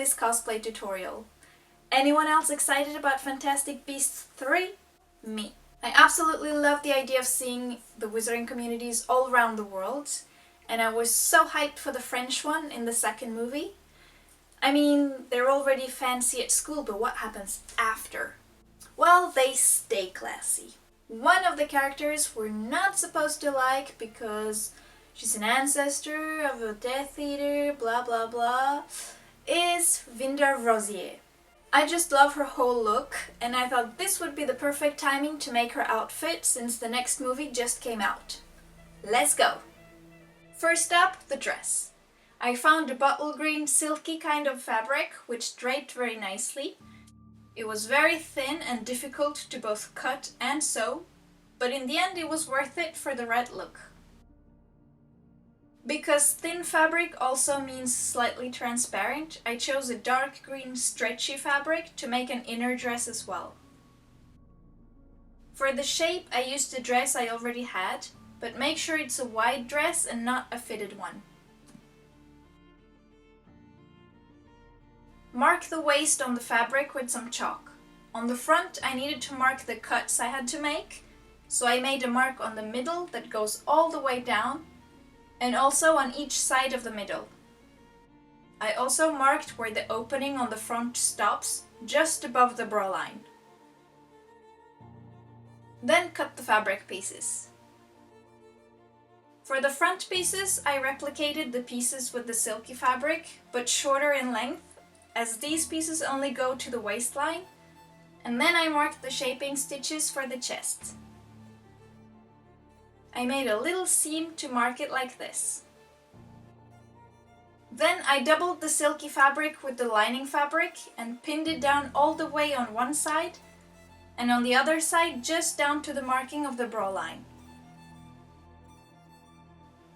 this cosplay tutorial. Anyone else excited about Fantastic Beasts 3? Me. I absolutely love the idea of seeing the wizarding communities all around the world, and I was so hyped for the French one in the second movie. I mean, they're already fancy at school, but what happens after? Well, they stay classy. One of the characters we're not supposed to like because she's an ancestor of a Death Eater, blah blah blah, is Vinda Rosier. I just love her whole look, and I thought this would be the perfect timing to make her outfit since the next movie just came out. Let's go! First up, the dress. I found a bottle green silky kind of fabric which draped very nicely. It was very thin and difficult to both cut and sew, but in the end it was worth it for the red look. Because thin fabric also means slightly transparent, I chose a dark green stretchy fabric to make an inner dress as well. For the shape, I used the dress I already had, but make sure it's a wide dress and not a fitted one. Mark the waist on the fabric with some chalk. On the front, I needed to mark the cuts I had to make, so I made a mark on the middle that goes all the way down, and also on each side of the middle. I also marked where the opening on the front stops, just above the bra line. Then cut the fabric pieces. For the front pieces, I replicated the pieces with the silky fabric, but shorter in length, as these pieces only go to the waistline, and then I marked the shaping stitches for the chest. I made a little seam to mark it like this. Then I doubled the silky fabric with the lining fabric and pinned it down all the way on one side, and on the other side just down to the marking of the bra line.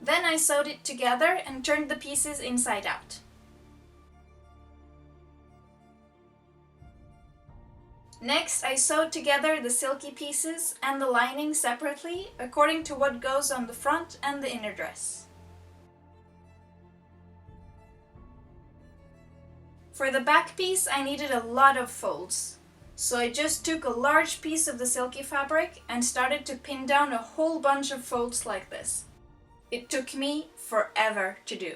Then I sewed it together and turned the pieces inside out. Next, I sewed together the silky pieces and the lining separately according to what goes on the front and the inner dress. For the back piece, I needed a lot of folds, so I just took a large piece of the silky fabric and started to pin down a whole bunch of folds like this. It took me forever to do.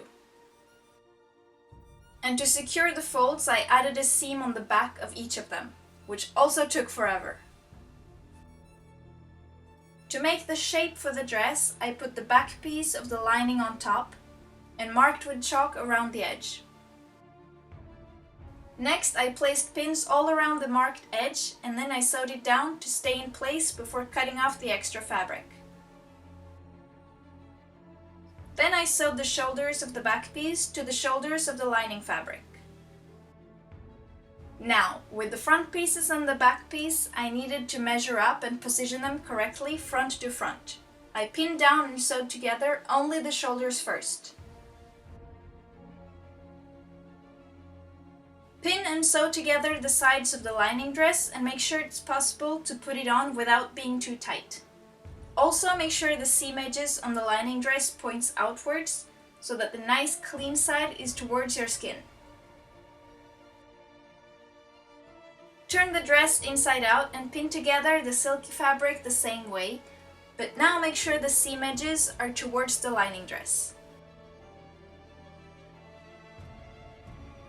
And to secure the folds, I added a seam on the back of each of them, which also took forever. To make the shape for the dress, I put the back piece of the lining on top and marked with chalk around the edge. Next, I placed pins all around the marked edge, and then I sewed it down to stay in place before cutting off the extra fabric. Then I sewed the shoulders of the back piece to the shoulders of the lining fabric. Now, with the front pieces and the back piece, I needed to measure up and position them correctly front to front. I pinned down and sewed together only the shoulders first. Pin and sew together the sides of the lining dress and make sure it's possible to put it on without being too tight. Also make sure the seam edges on the lining dress points outwards so that the nice clean side is towards your skin. Turn the dress inside out and pin together the silky fabric the same way, but now make sure the seam edges are towards the lining dress.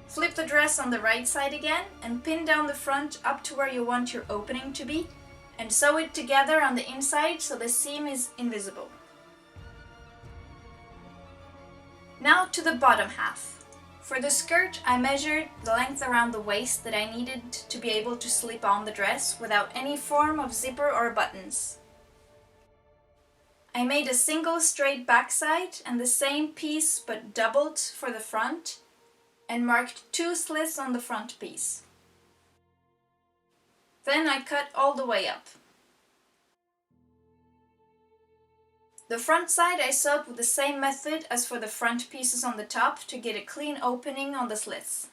Flip the dress on the right side again and pin down the front up to where you want your opening to be, and sew it together on the inside so the seam is invisible. Now to the bottom half. For the skirt, I measured the length around the waist that I needed to be able to slip on the dress without any form of zipper or buttons. I made a single straight backside and the same piece but doubled for the front, and marked 2 slits on the front piece. Then I cut all the way up. The front side I sewed with the same method as for the front pieces on the top to get a clean opening on the slits.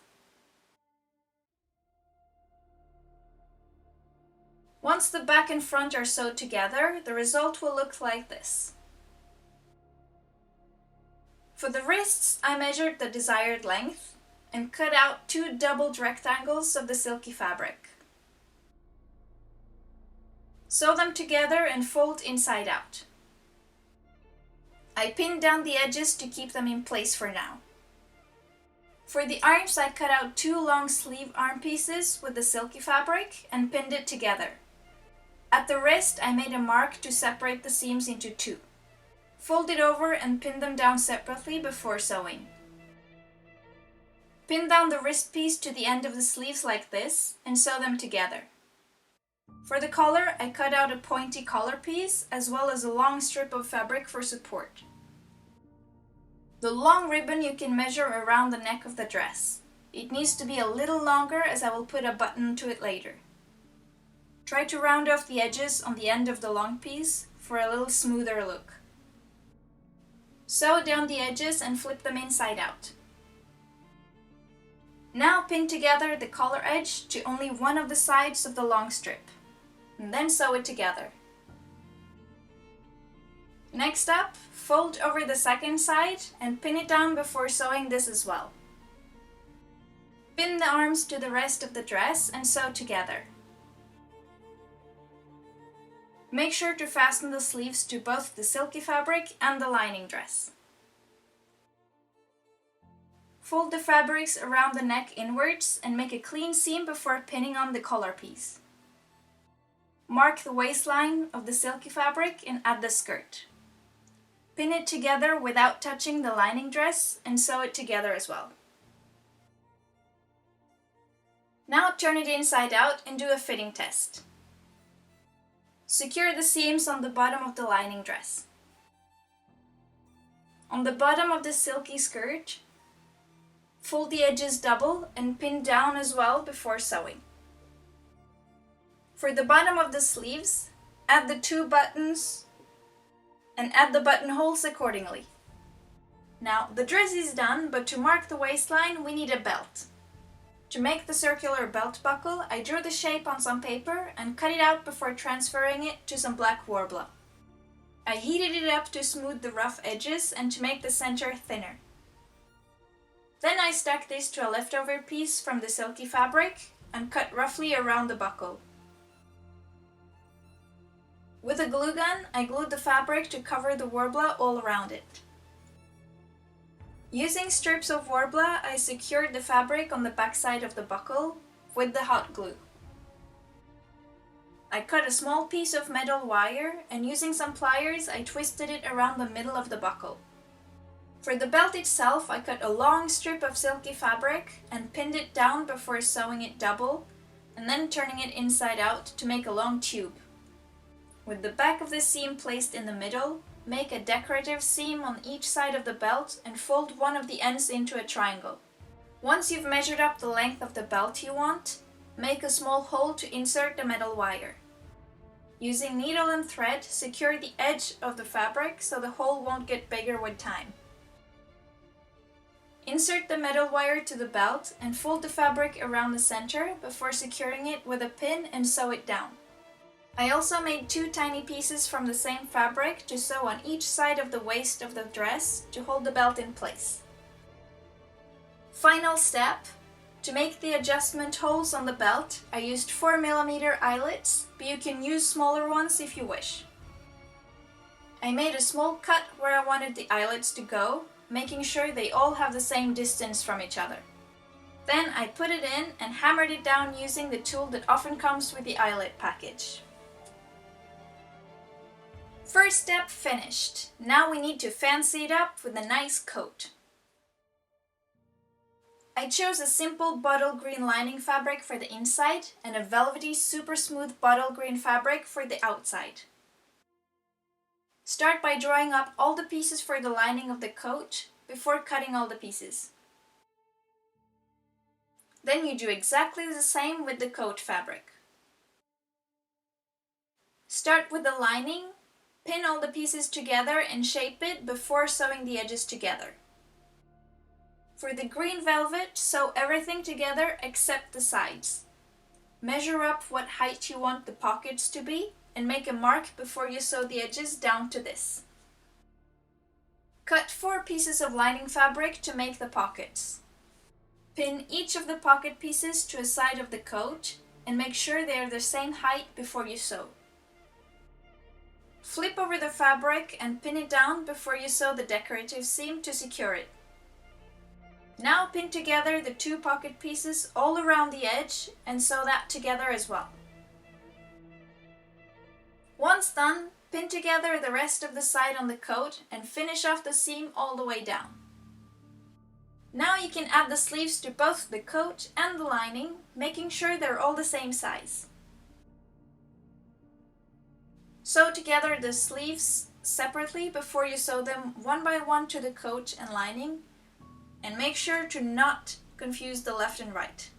Once the back and front are sewed together, the result will look like this. For the wrists, I measured the desired length and cut out 2 doubled rectangles of the silky fabric. Sew them together and fold inside out. I pinned down the edges to keep them in place for now. For the arms, I cut out 2 long sleeve arm pieces with the silky fabric and pinned it together. At the wrist, I made a mark to separate the seams into 2. Fold it over and pin them down separately before sewing. Pin down the wrist piece to the end of the sleeves like this and sew them together. For the collar, I cut out a pointy collar piece as well as a long strip of fabric for support. The long ribbon you can measure around the neck of the dress. It needs to be a little longer as I will put a button to it later. Try to round off the edges on the end of the long piece for a little smoother look. Sew down the edges and flip them inside out. Now pin together the collar edge to only one of the sides of the long strip, and then sew it together. Next up, fold over the second side and pin it down before sewing this as well. Pin the arms to the rest of the dress and sew together. Make sure to fasten the sleeves to both the silky fabric and the lining dress. Fold the fabrics around the neck inwards and make a clean seam before pinning on the collar piece. Mark the waistline of the silky fabric and add the skirt. Pin it together without touching the lining dress and sew it together as well. Now turn it inside out and do a fitting test. Secure the seams on the bottom of the lining dress. On the bottom of the silky skirt, fold the edges double and pin down as well before sewing. For the bottom of the sleeves, add the 2 buttons and add the buttonholes accordingly. Now the dress is done, but to mark the waistline we need a belt. To make the circular belt buckle, I drew the shape on some paper and cut it out before transferring it to some black Worbla. I heated it up to smooth the rough edges and to make the center thinner. Then I stuck this to a leftover piece from the silky fabric and cut roughly around the buckle. With a glue gun, I glued the fabric to cover the Worbla all around it. Using strips of Worbla, I secured the fabric on the backside of the buckle with the hot glue. I cut a small piece of metal wire and using some pliers, I twisted it around the middle of the buckle. For the belt itself, I cut a long strip of silky fabric and pinned it down before sewing it double and then turning it inside out to make a long tube. With the back of the seam placed in the middle, make a decorative seam on each side of the belt and fold one of the ends into a triangle. Once you've measured up the length of the belt you want, make a small hole to insert the metal wire. Using needle and thread, secure the edge of the fabric so the hole won't get bigger with time. Insert the metal wire to the belt and fold the fabric around the center before securing it with a pin and sew it down. I also made 2 tiny pieces from the same fabric to sew on each side of the waist of the dress to hold the belt in place. Final step. To make the adjustment holes on the belt, I used 4mm eyelets, but you can use smaller ones if you wish. I made a small cut where I wanted the eyelets to go, making sure they all have the same distance from each other. Then I put it in and hammered it down using the tool that often comes with the eyelet package. First step finished. Now we need to fancy it up with a nice coat. I chose a simple bottle green lining fabric for the inside and a velvety super smooth bottle green fabric for the outside. Start by drawing up all the pieces for the lining of the coat before cutting all the pieces. Then you do exactly the same with the coat fabric. Start with the lining. Pin all the pieces together and shape it before sewing the edges together. For the green velvet, sew everything together except the sides. Measure up what height you want the pockets to be and make a mark before you sew the edges down to this. Cut 4 pieces of lining fabric to make the pockets. Pin each of the pocket pieces to a side of the coat and make sure they are the same height before you sew. Flip over the fabric and pin it down before you sew the decorative seam to secure it. Now pin together the two pocket pieces all around the edge and sew that together as well. Once done, pin together the rest of the side on the coat and finish off the seam all the way down. Now you can add the sleeves to both the coat and the lining, making sure they're all the same size. Sew together the sleeves separately before you sew them one by one to the coat and lining, and make sure to not confuse the left and right.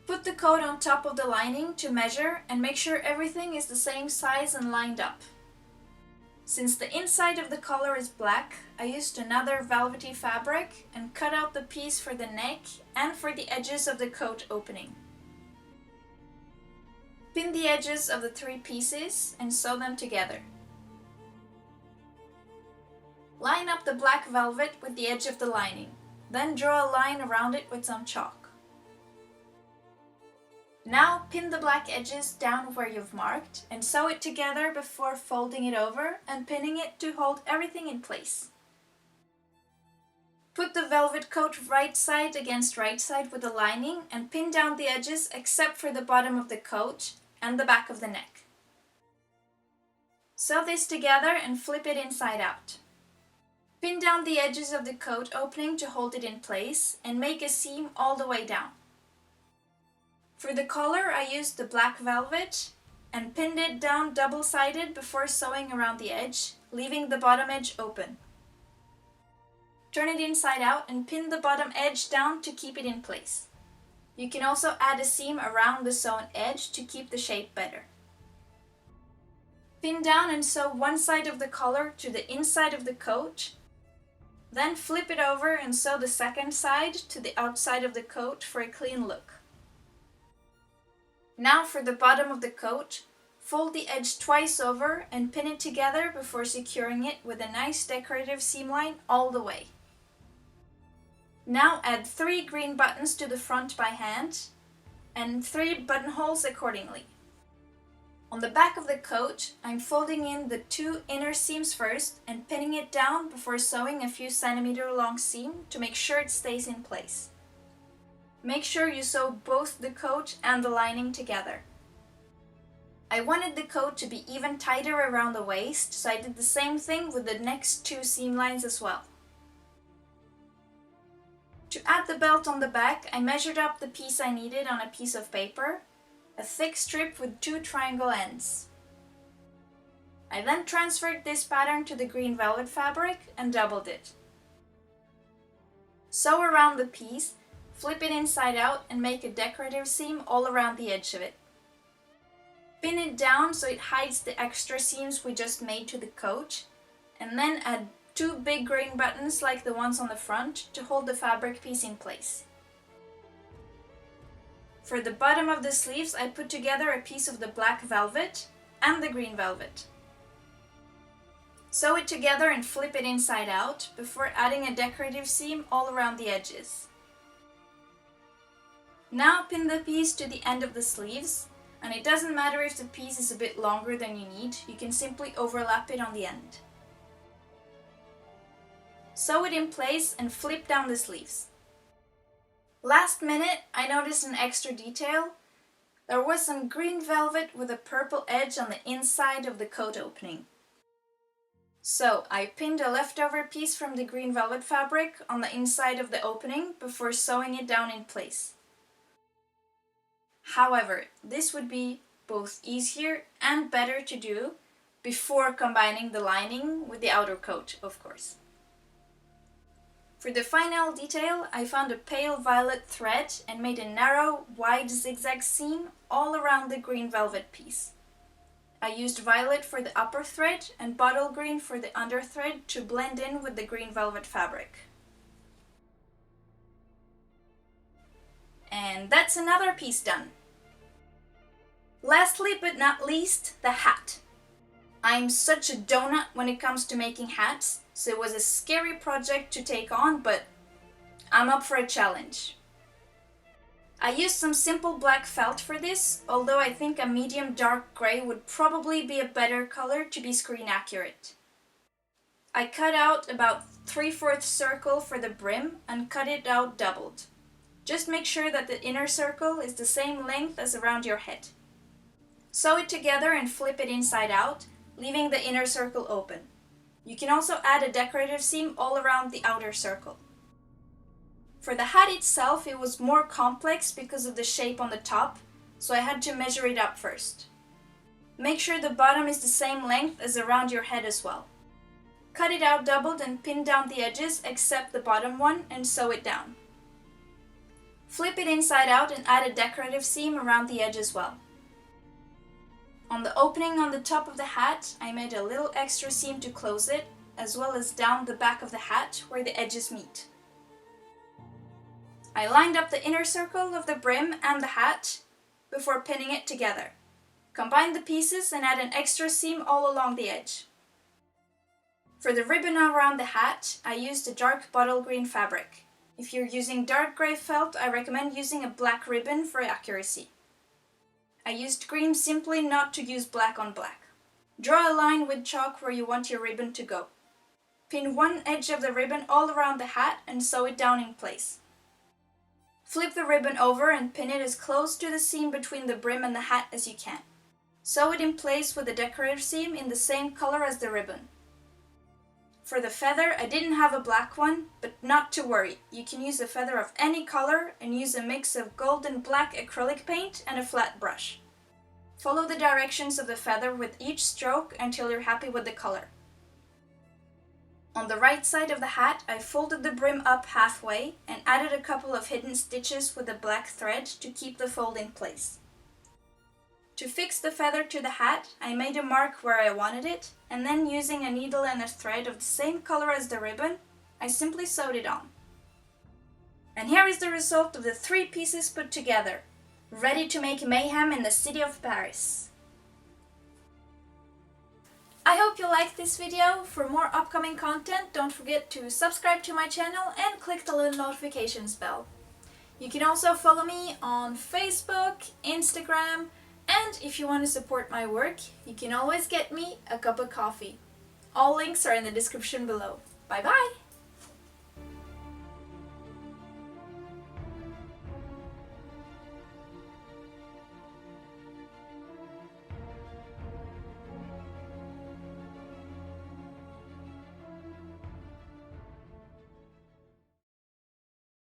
Put the coat on top of the lining to measure and make sure everything is the same size and lined up. Since the inside of the collar is black, I used another velvety fabric and cut out the piece for the neck and for the edges of the coat opening. Pin the edges of the three pieces and sew them together. Line up the black velvet with the edge of the lining, then draw a line around it with some chalk. Now pin the black edges down where you've marked and sew it together before folding it over and pinning it to hold everything in place. Put the velvet coat right side against right side with the lining and pin down the edges except for the bottom of the coat and the back of the neck. Sew this together and flip it inside out. Pin down the edges of the coat opening to hold it in place and make a seam all the way down. For the collar, I used the black velvet and pinned it down double-sided before sewing around the edge, leaving the bottom edge open. Turn it inside out and pin the bottom edge down to keep it in place. You can also add a seam around the sewn edge to keep the shape better. Pin down and sew one side of the collar to the inside of the coat, then flip it over and sew the second side to the outside of the coat for a clean look. Now for the bottom of the coat, fold the edge twice over and pin it together before securing it with a nice decorative seam line all the way. Now add 3 green buttons to the front by hand and 3 buttonholes accordingly. On the back of the coat, I'm folding in the 2 inner seams first and pinning it down before sewing a few centimeter long seam to make sure it stays in place. Make sure you sew both the coat and the lining together. I wanted the coat to be even tighter around the waist, so I did the same thing with the next 2 seam lines as well. To add the belt on the back, I measured up the piece I needed on a piece of paper, a thick strip with 2 triangle ends. I then transferred this pattern to the green velvet fabric and doubled it. Sew around the piece, flip it inside out and make a decorative seam all around the edge of it. Pin it down so it hides the extra seams we just made to the coat, and then add 2 big green buttons like the ones on the front to hold the fabric piece in place. For the bottom of the sleeves, I put together a piece of the black velvet and the green velvet. Sew it together and flip it inside out before adding a decorative seam all around the edges. Now pin the piece to the end of the sleeves, and it doesn't matter if the piece is a bit longer than you need, you can simply overlap it on the end. Sew it in place and flip down the sleeves. Last minute, I noticed an extra detail. There was some green velvet with a purple edge on the inside of the coat opening. So I pinned a leftover piece from the green velvet fabric on the inside of the opening before sewing it down in place. However, this would be both easier and better to do before combining the lining with the outer coat, of course. For the final detail, I found a pale violet thread and made a narrow, wide zigzag seam all around the green velvet piece. I used violet for the upper thread and bottle green for the under thread to blend in with the green velvet fabric. And that's another piece done. Lastly but not least, the hat. I'm such a donut when it comes to making hats, so it was a scary project to take on, but I'm up for a challenge. I used some simple black felt for this, although I think a medium dark grey would probably be a better color to be screen accurate. I cut out about 3/4 circle for the brim and cut it out doubled. Just make sure that the inner circle is the same length as around your head. Sew it together and flip it inside out, leaving the inner circle open. You can also add a decorative seam all around the outer circle. For the hat itself, it was more complex because of the shape on the top, so I had to measure it up first. Make sure the bottom is the same length as around your head as well. Cut it out doubled and pin down the edges except the bottom one and sew it down. Flip it inside out and add a decorative seam around the edge as well. On the opening on the top of the hat, I made a little extra seam to close it, as well as down the back of the hat where the edges meet. I lined up the inner circle of the brim and the hat before pinning it together. Combine the pieces and add an extra seam all along the edge. For the ribbon around the hat, I used a dark bottle green fabric. If you're using dark grey felt, I recommend using a black ribbon for accuracy. I used green simply not to use black on black. Draw a line with chalk where you want your ribbon to go. Pin one edge of the ribbon all around the hat and sew it down in place. Flip the ribbon over and pin it as close to the seam between the brim and the hat as you can. Sew it in place with a decorative seam in the same color as the ribbon. For the feather, I didn't have a black one, but not to worry. You can use a feather of any color and use a mix of gold and black acrylic paint and a flat brush. Follow the directions of the feather with each stroke until you're happy with the color. On the right side of the hat, I folded the brim up halfway and added a couple of hidden stitches with a black thread to keep the fold in place. To fix the feather to the hat, I made a mark where I wanted it, and then using a needle and a thread of the same color as the ribbon, I simply sewed it on. And here is the result of the 3 pieces put together, ready to make mayhem in the city of Paris. I hope you liked this video. For more upcoming content, don't forget to subscribe to my channel and click the little notifications bell. You can also follow me on Facebook, Instagram, and if you want to support my work, you can always get me a cup of coffee. All links are in the description below. Bye bye!